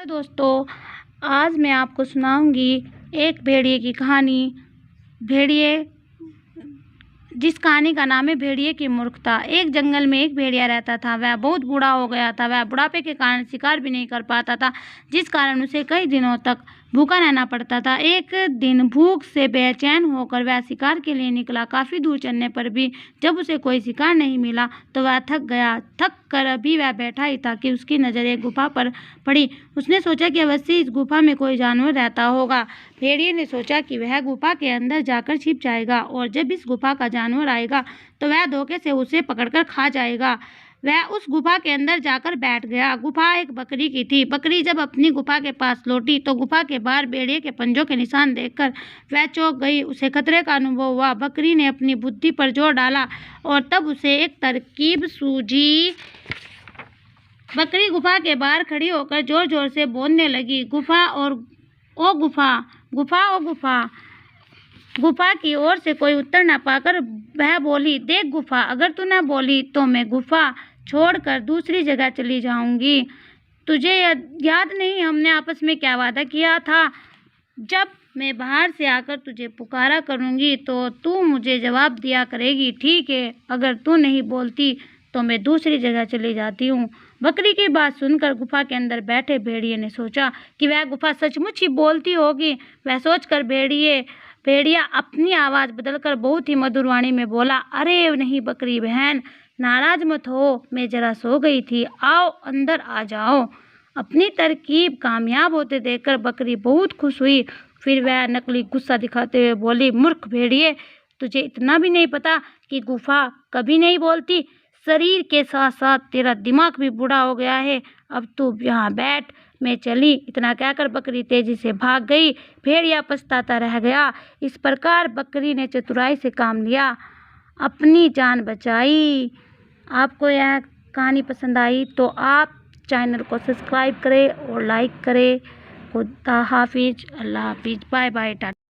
तो दोस्तों, आज मैं आपको सुनाऊंगी एक भेड़िए की कहानी। भेड़िए, जिस कहानी का नाम है भेड़िए की मूर्खता। एक जंगल में एक भेड़िया रहता था। वह बहुत बूढ़ा हो गया था। वह बुढ़ापे के कारण शिकार भी नहीं कर पाता था, जिस कारण उसे कई दिनों तक भूखा रहना पड़ता था। एक दिन भूख से बेचैन होकर वह शिकार के लिए निकला। काफी दूर चलने पर भी जब उसे कोई शिकार नहीं मिला तो वह थक गया। थक कर अभी वह बैठा ही था कि उसकी नज़र एक गुफा पर पड़ी। उसने सोचा कि अवश्य इस गुफा में कोई जानवर रहता होगा। भेड़िए ने सोचा कि वह गुफा के अंदर जाकर छिप जाएगा और जब इस गुफा का जानवर आएगा तो वह धोखे से उसे पकड़कर खा जाएगा। वह उस गुफा के अंदर जाकर बैठ गया। गुफा एक बकरी की थी। बकरी जब अपनी गुफा के पास लौटी तो गुफा के बाहर भेड़िए के पंजों के निशान देखकर वह चौंक गई। उसे खतरे का अनुभव हुआ। बकरी ने अपनी बुद्धि पर जोर डाला और तब उसे एक तरकीब सूझी। बकरी गुफा के बाहर खड़ी होकर जोर जोर से बोलने लगी, गुफा और ओ गुफा, गुफा ओ गुफा। गुफा की ओर से कोई उत्तर न पाकर वह बोली, देख गुफा, अगर तू न बोली तो मैं गुफा छोड़कर दूसरी जगह चली जाऊंगी। तुझे याद नहीं हमने आपस में क्या वादा किया था? जब मैं बाहर से आकर तुझे पुकारा करूंगी तो तू मुझे जवाब दिया करेगी, ठीक है? अगर तू नहीं बोलती तो मैं दूसरी जगह चली जाती हूँ। बकरी की बात सुनकर गुफा के अंदर बैठे भेड़िए ने सोचा कि वह गुफा सचमुच ही बोलती होगी। वह सोचकर भेड़िया अपनी आवाज़ बदलकर बहुत ही मधुर वाणी में बोला, अरे नहीं बकरी बहन, नाराज मत हो, मैं जरा सो गई थी, आओ अंदर आ जाओ। अपनी तरकीब कामयाब होते देखकर बकरी बहुत खुश हुई। फिर वह नकली गुस्सा दिखाते हुए बोली, मूर्ख भेड़िए, तुझे इतना भी नहीं पता कि गुफा कभी नहीं बोलती? शरीर के साथ साथ तेरा दिमाग भी बूढ़ा हो गया है। अब तू यहाँ बैठ, मैं चली। इतना कहकर बकरी तेजी से भाग गई। भेड़िया पछताता रह गया। इस प्रकार बकरी ने चतुराई से काम लिया, अपनी जान बचाई। आपको यह कहानी पसंद आई तो आप चैनल को सब्सक्राइब करें और लाइक करें। खुदा हाफिज, अल्लाह हाफिज, बाय बाय, टाटा।